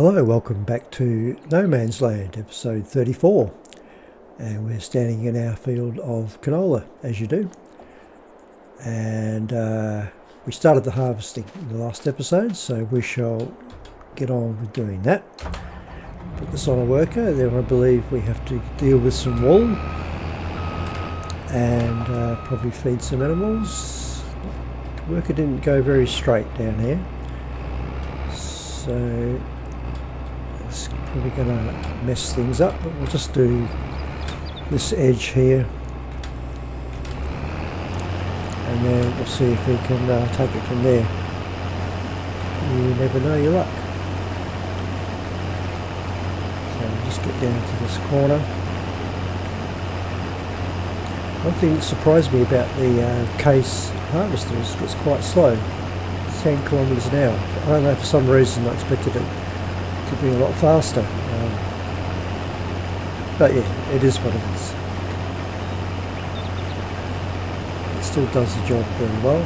Hello, welcome back to No Man's Land, episode 34. And we're standing in our field of canola, as you do. And we started the harvesting in the last episode, so we shall get on with doing that. Put this on a worker, then I believe we have to deal with some wool and probably feed some animals. The worker didn't go very straight down here, so it's probably going to mess things up, but we'll just do this edge here and then we'll see if we can take it from there. You never know your luck. So we'll just get down to this corner. One thing that surprised me about the case harvester is it's quite slow. 10 kilometres an hour. I don't know, for some reason I expected it to be a lot faster. But yeah, it is what it is. It still does the job very well.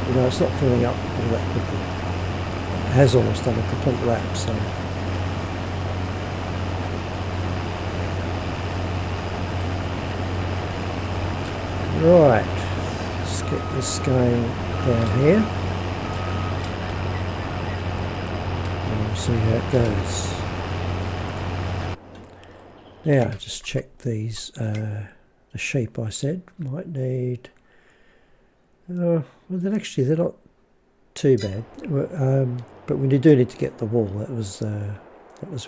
You know, it's not filling up all that quickly. It has almost done a complete lap, so. Right, let's get this going down here. And we'll see how it goes. Now, just check these, the sheep I said might need, well then actually they're not too bad, but we do need to get the wool. That was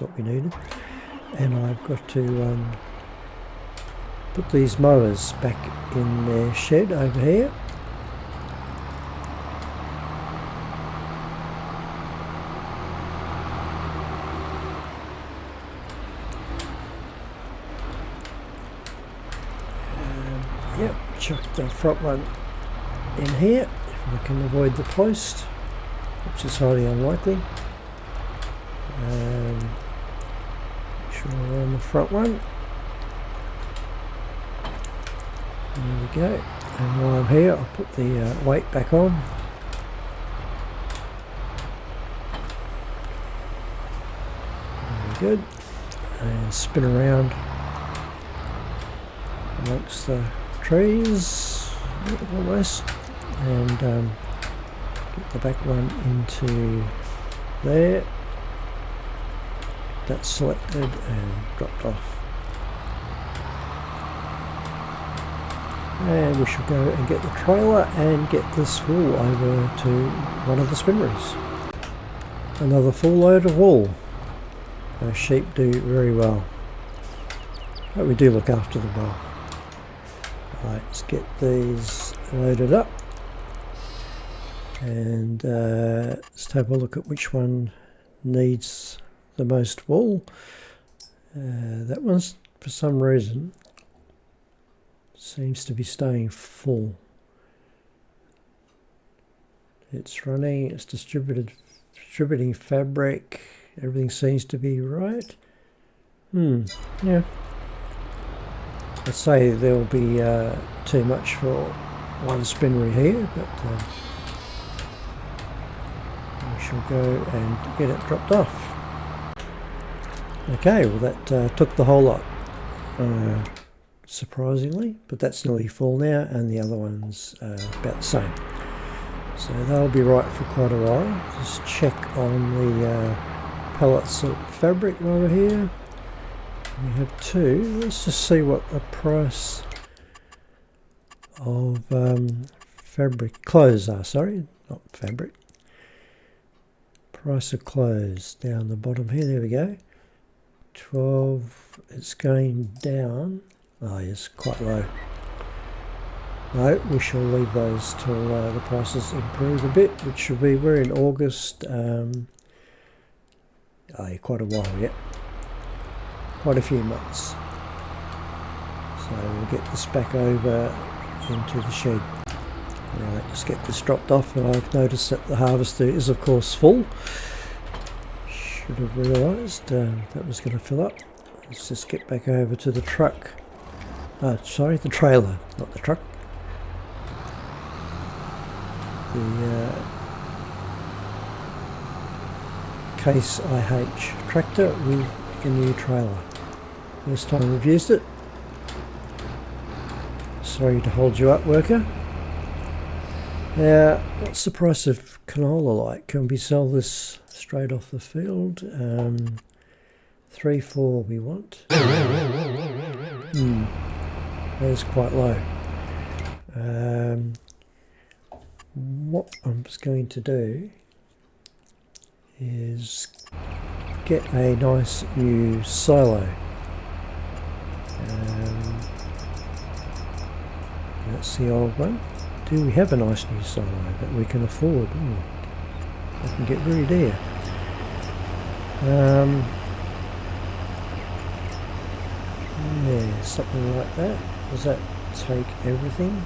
what we needed. And I've got to put these mowers back in their shed over here. Yep, chuck the front one in here if I can avoid the post, which is highly unlikely. Make sure we're on the front one. There we go. And while I'm here, I'll put the weight back on. Very good. And spin around amongst the trees, almost, and get the back one into there. That's selected and dropped off. And we shall go and get the trailer and get this wool over to one of the spinneries. Another full load of wool. Those sheep do very well. But we do look after them well. Right, let's get these loaded up. And let's have a look at which one needs the most wool. That one's, for some reason, seems to be staying full. It's running, it's distributing fabric, everything seems to be right. Yeah. I'd say there'll be too much for one spinnery here, but we shall go and get it dropped off. Okay, well that took the whole lot. Surprisingly, but that's nearly full now, and the other one's about the same, so they'll be right for quite a while. Just check on the pallets of fabric over here. We have two. Let's just see what the price of clothes are. Sorry, not fabric. Price of clothes down the bottom here. There we go. 12. It's going down. Oh yes, quite low. No, we shall leave those till the prices improve a bit, which should be, we're in August. Oh yeah, quite a while yet. Quite a few months. So we'll get this back over into the shed. Right, let's get this dropped off, and I've noticed that the harvester is of course full. Should have realised that was going to fill up. Let's just get back over to the truck. Sorry, the trailer, not the truck. The Case IH tractor with the new trailer. First time we've used it. Sorry to hold you up, worker. Now, what's the price of canola like? Can we sell this straight off the field? 3-4 we want. That is quite low. What I'm just going to do is get a nice new silo. That's the old one. Do we have a nice new silo that we can afford? I can get very dear. Yeah, something like that. Does that take everything?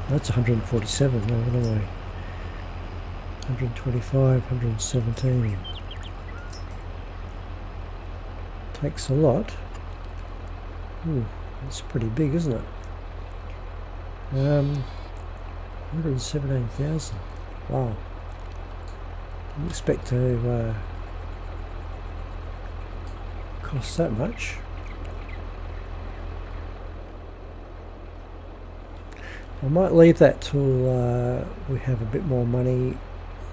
That's 147, no, what am I? 125, 117. Takes a lot. Ooh, that's pretty big, isn't it? 117,000. Wow. Didn't expect to cost that much. I might leave that till we have a bit more money,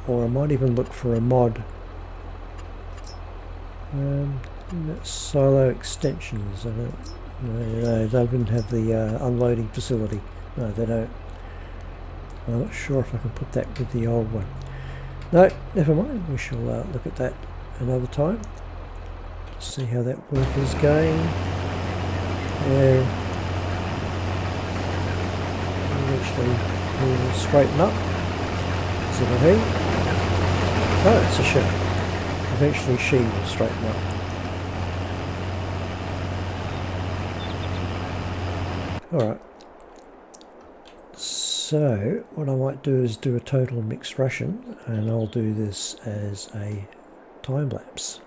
or I might even look for a mod. Silo extensions. I don't. No, they wouldn't have the unloading facility. No, they don't. I'm not sure if I can put that with the old one. No, never mind. We shall look at that another time. See how that work is going. Eventually we'll straighten up. Is it a he? Oh, it's a she. Eventually she will straighten up. Alright. So, what I might do is do a total mixed ration, and I'll do this as a time lapse.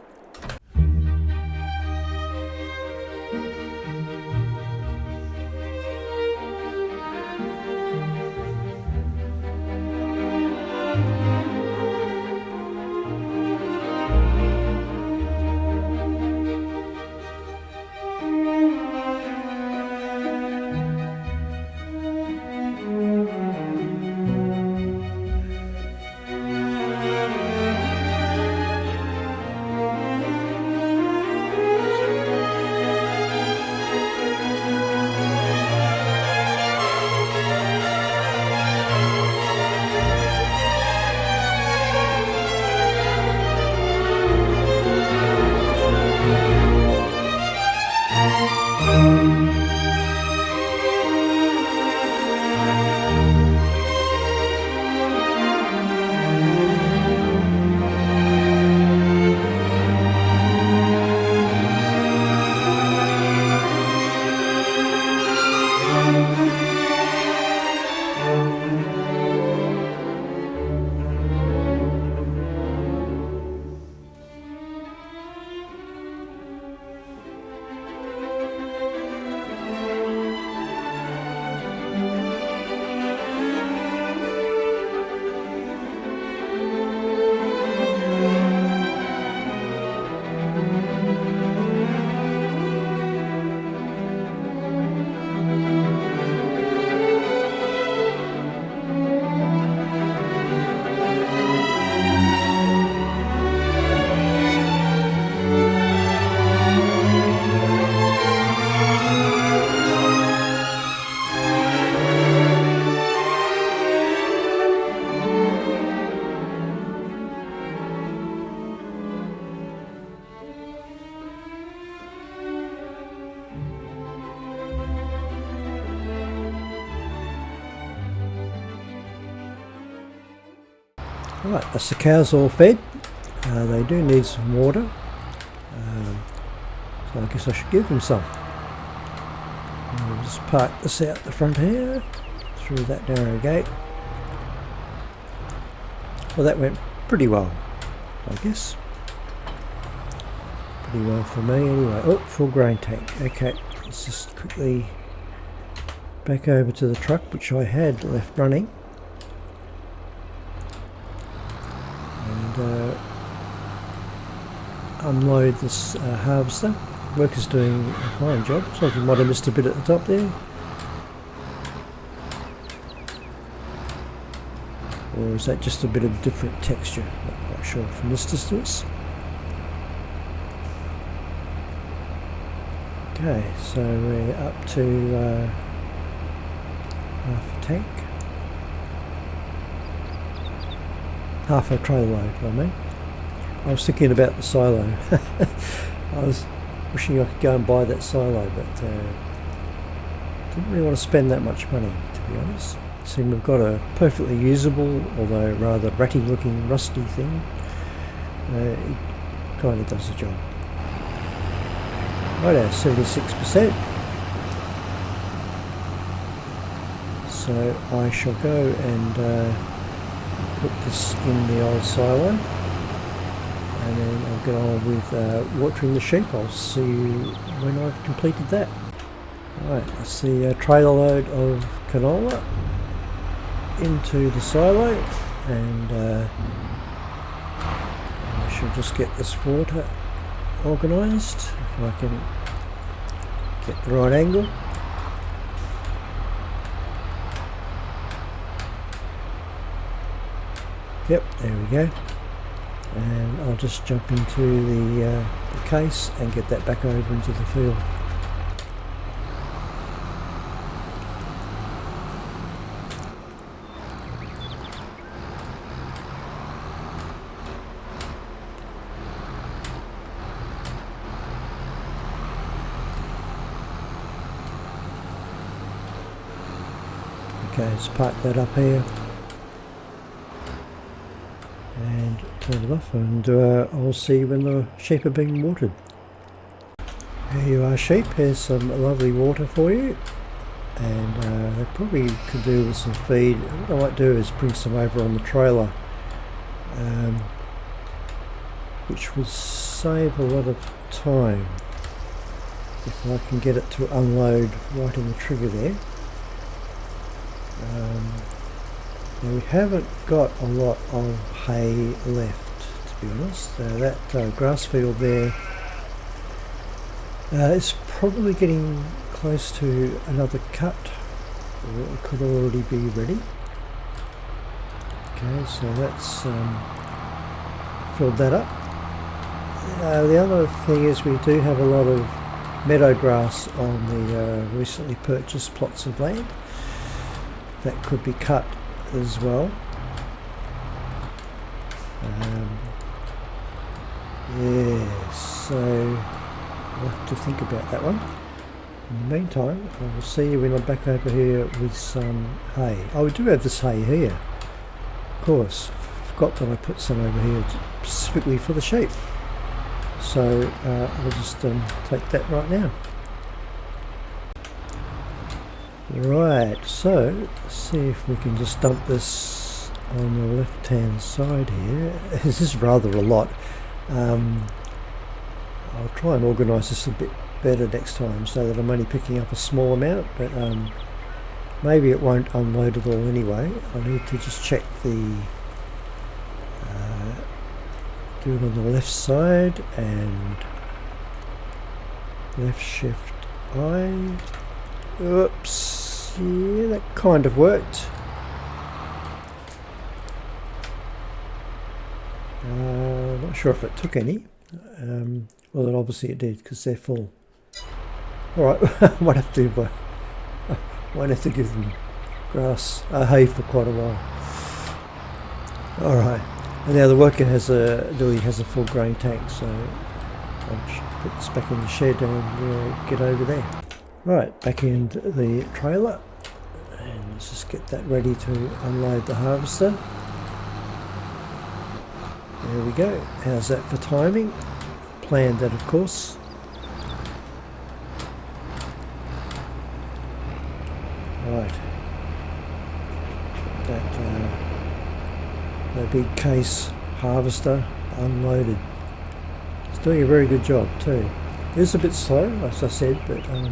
Right, that's the cows all fed. They do need some water, so I guess I should give them some. I'll just park this out the front here, through that narrow gate. Well, that went pretty well, I guess. Pretty well for me anyway. Oh, full grain tank. Okay, let's just quickly back over to the truck, which I had left running. And unload this harvester. Worker's doing a fine job. Looks like he might have missed a bit at the top there. Or is that just a bit of different texture? Not quite sure from this distance. Okay, so we're up to half a tank. Half a trailer load, I mean. I was thinking about the silo. I was wishing I could go and buy that silo, but didn't really want to spend that much money, to be honest. See, we've got a perfectly usable, although rather ratty looking rusty thing. It kind of does the job. Right at 76%. So I shall go and put this in the old silo, and then I'll get on with watering the sheep. I'll see you when I've completed that. Right, that's the trailer load of canola into the silo, and I shall just get this water organised if I can get the right angle. Yep, there we go. And I'll just jump into the case and get that back over into the field. Okay, let's park that up here and turn it off, and I'll see when the sheep are being watered. Here you are, sheep. Here's some lovely water for you, and they probably could do with some feed. What I might do is bring some over on the trailer, which will save a lot of time if I can get it to unload right in the trigger there. Now we haven't got a lot of hay left, to be honest. That grass field there is probably getting close to another cut, or it could already be ready. Okay, so that's filled that up. The other thing is we do have a lot of meadow grass on the recently purchased plots of land. That could be cut as well. Yes, so I'll have to think about that one. In the meantime, I will see you when I'm back over here with some hay. Oh, we do have this hay here. Of course, forgot that I put some over here specifically for the sheep. So I'll just take that right now. Right, so let's see if we can just dump this on the left hand side here. This is rather a lot. I'll try and organise this a bit better next time so that I'm only picking up a small amount, but maybe it won't unload it all anyway. I need to just check the do it on the left side and left shift I. Oops, yeah, that kind of worked. Not sure if it took any. Well, then obviously it did, because they're full. Alright, won't have to give them grass, hay for quite a while. Alright, and now the worker Lily has a full grain tank, so I'll just put this back in the shed and get over there. Right, back in the trailer, and let's just get that ready to unload the harvester. There we go. How's that for timing? Planned that, of course. Right. That big case harvester unloaded. It's doing a very good job too. It is a bit slow, as I said, but I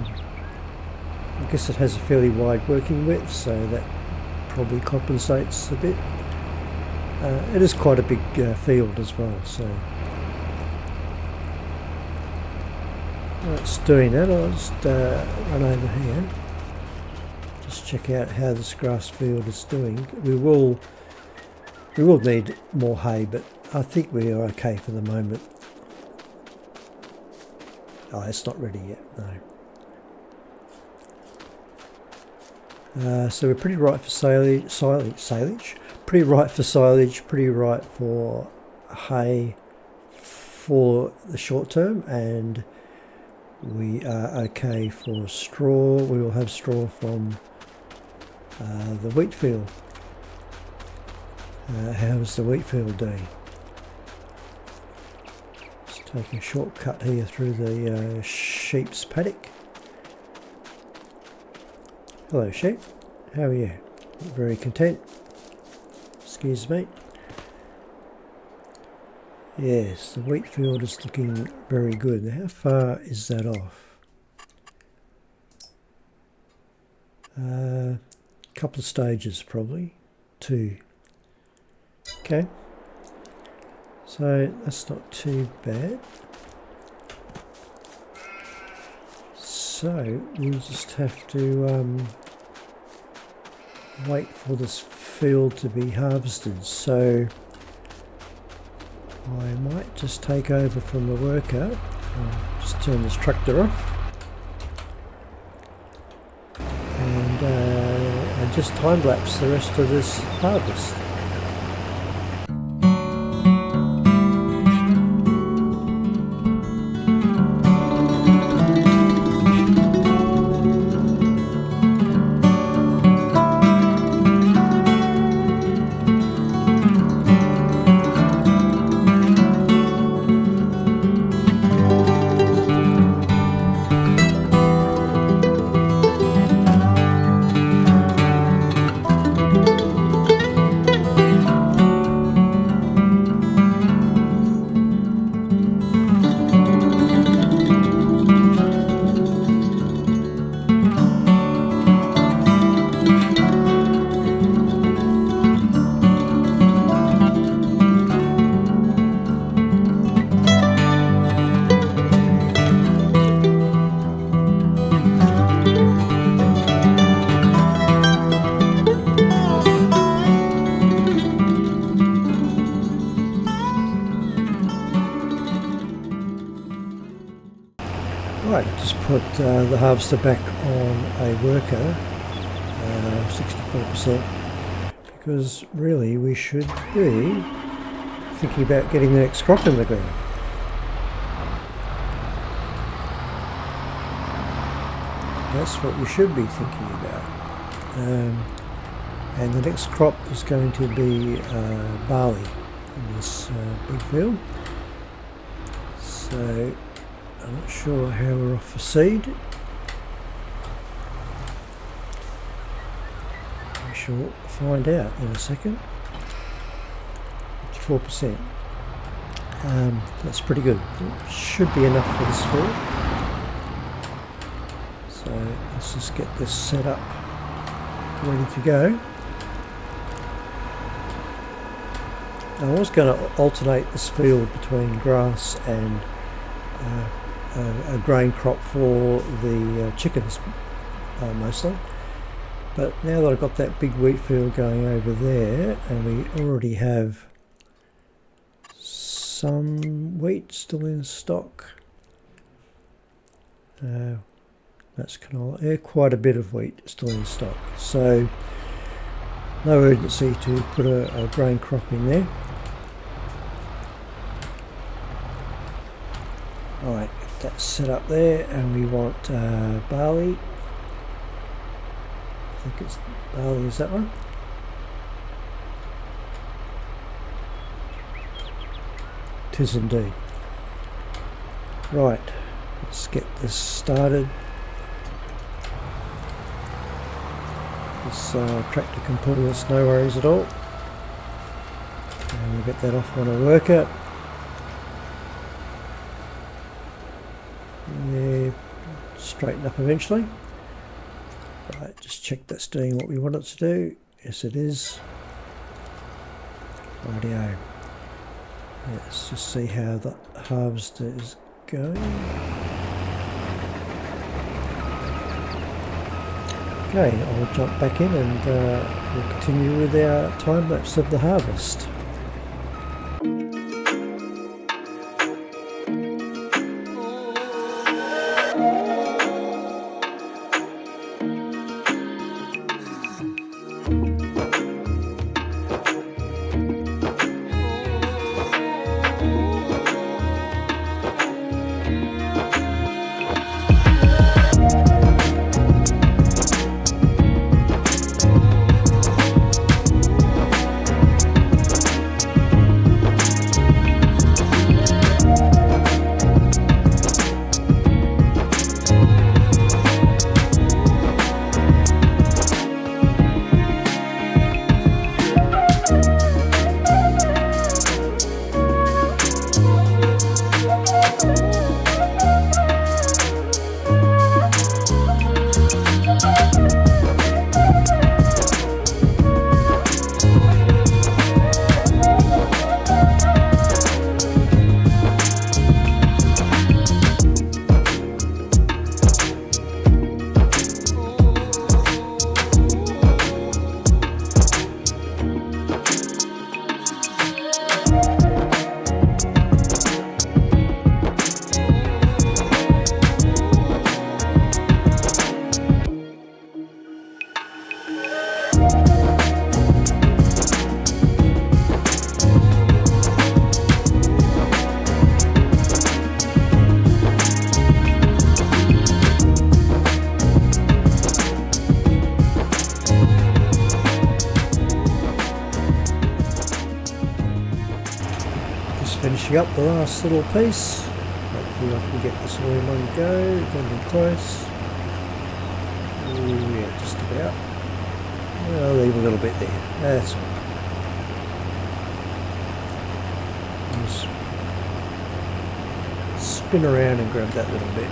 guess it has a fairly wide working width, so that probably compensates a bit. It is quite a big field as well, so While it's doing that, I'll just run over here. Just check out how this grass field is doing. We will need more hay, but I think we are okay for the moment. Oh, it's not ready yet, no. So we're pretty ripe for silage, pretty ripe for silage, pretty ripe for hay for the short term, and we are okay for straw. We will have straw from the wheat field. How's the wheat field doing? Just taking a shortcut here through the sheep's paddock. Hello sheep, how are you? Very content? Excuse me. Yes, the wheat field is looking very good. Now, how far is that off? A couple of stages probably. 2. Okay. So that's not too bad. So we'll just have to wait for this field to be harvested. So I might just take over from the worker. I'll just turn this tractor off and just time lapse the rest of this harvest. Right, just put the harvester back on a worker, 64%, because really we should be thinking about getting the next crop in the ground. That's what we should be thinking about. And the next crop is going to be barley in this big field. So I'm not sure how we're off for seed. We shall find out in a second. 54%. That's pretty good. It should be enough for this field. So let's just get this set up, ready to go. I was going to alternate this field between grass and a grain crop for the chickens mostly, but now that I've got that big wheat field going over there, and we already have some wheat still in stock, that's canola, quite a bit of wheat still in stock, so no urgency to put a grain crop in there. Alright, that's set up there, and we want barley. I think it's barley, is that one? It is indeed. Right, let's get this started. This tractor can pull this, no worries at all. And we'll get that off on a worker. Yeah, straighten up eventually. Right, just check that's doing what we want it to do. Yes, it is. Rightio. Let's just see how the harvester is going. Okay, I'll jump back in and we'll continue with our time lapse of the harvest. Finishing up the last little piece. Hopefully I can get this all in one go. Getting close. Ooh, yeah, just about. I'll leave a little bit there. That's all. Just spin around and grab that little bit.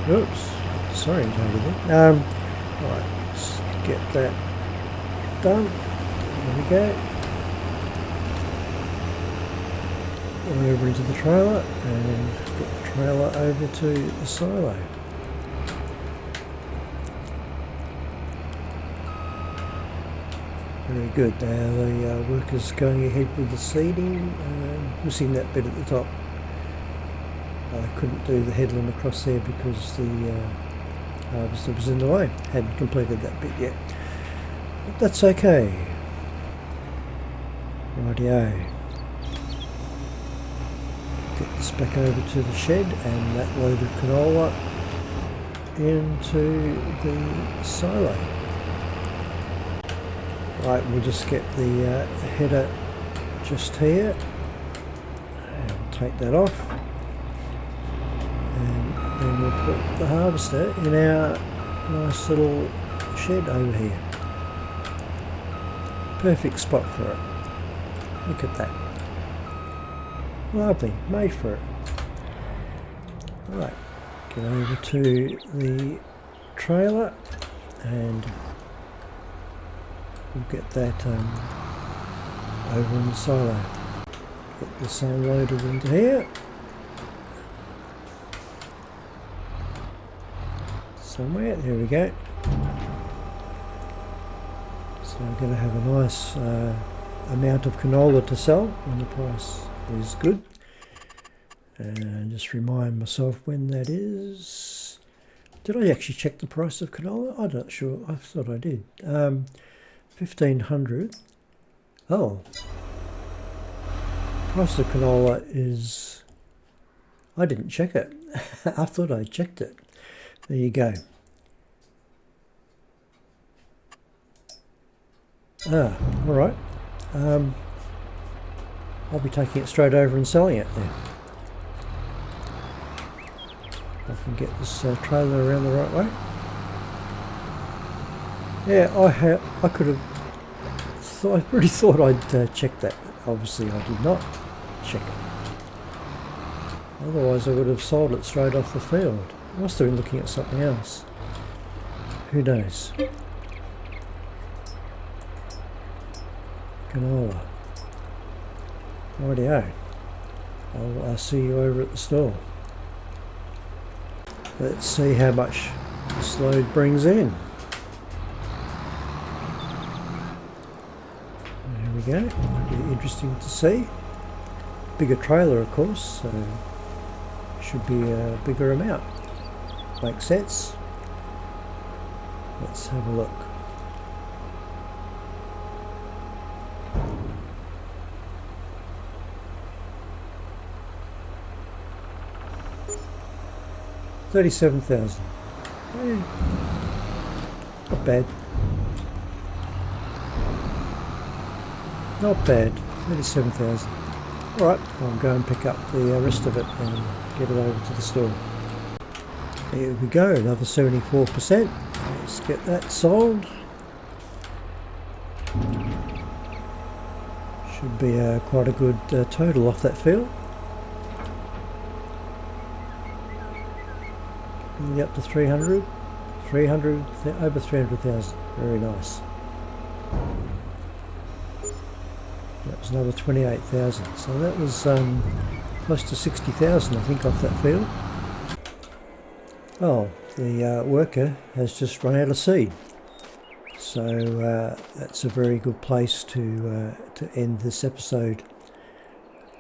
Oops, sorry, over there. Right. Get that done. There we go. Over into the trailer and get the trailer over to the silo. Very good. Now the worker's going ahead with the seeding, missing that bit at the top. I couldn't do the headland across there because the harvester was in the way, hadn't completed that bit yet, but that's okay. Rightio. Get this back over to the shed and that load of canola into the silo. Right, we'll just get the header just here and take that off. And we'll put the harvester in our nice little shed over here. Perfect spot for it. Look at that. Lovely, made for it. Right, get over to the trailer and we'll get that over in the silo. Get the same loaded into here. Somewhere, there we go. So I'm going to have a nice amount of canola to sell when the price is good. And just remind myself when that is. Did I actually check the price of canola? I'm not sure. I thought I did. 1,500. Oh. Price of canola is... I didn't check it. I thought I checked it. There you go. Ah, all right. I'll be taking it straight over and selling it then. I can get this trailer around the right way. Yeah, I could have. I really thought I'd checked that. Obviously, I did not check it. Otherwise, I would have sold it straight off the field. I must have been looking at something else. Who knows? Canola. Rightio. I'll see you over at the store. Let's see how much this load brings in. There we go. It'll be interesting to see. Bigger trailer, of course, so should be a bigger amount. Makes sense. Let's have a look. $37,000. Not bad. Not bad. 37,000. Alright, I'll go and pick up the rest of it and get it over to the store. Here we go, another 74%. Let's get that sold. Should be quite a good total off that field. Nearly up to 300, over 300,000. Very nice. That was another 28,000. So that was close to 60,000, I think, off that field. Oh, the worker has just run out of seed. So that's a very good place to end this episode.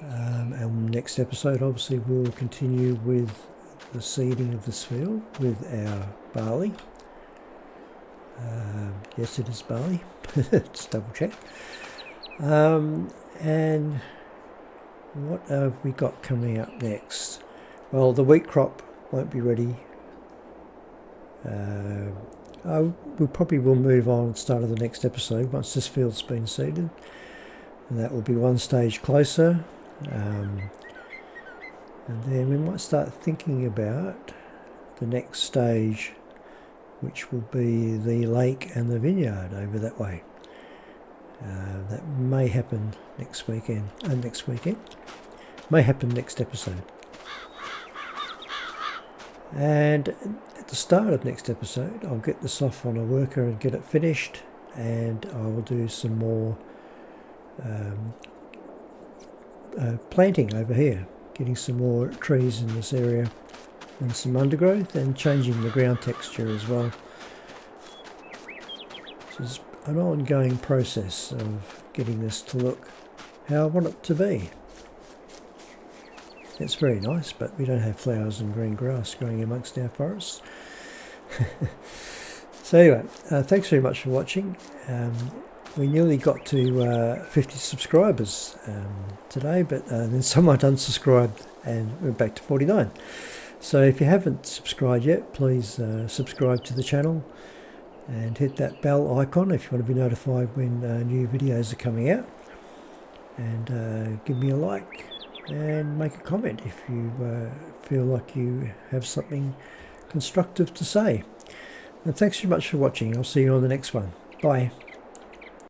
And next episode, obviously, we'll continue with the seeding of this field with our barley. Yes, it is barley. Just double check. And what have we got coming up next? Well, the wheat crop won't be ready. We probably will move on at the start of the next episode once this field's been seeded, and that will be one stage closer. And then we might start thinking about the next stage, which will be the lake and the vineyard over that way. That may happen next weekend. May happen next episode. And at the start of next episode, I'll get this off on a worker and get it finished, and I will do some more planting over here, getting some more trees in this area and some undergrowth, and changing the ground texture as well. This is an ongoing process of getting this to look how I want it to be. It's very nice, but we don't have flowers and green grass growing amongst our forests. So anyway, thanks very much for watching. We nearly got to 50 subscribers today, but then someone unsubscribed and we're back to 49. So if you haven't subscribed yet, please subscribe to the channel and hit that bell icon if you want to be notified when new videos are coming out. And give me a like and make a comment if you feel like you have something constructive to say. And thanks very much for watching. I'll see you on the next one. Bye.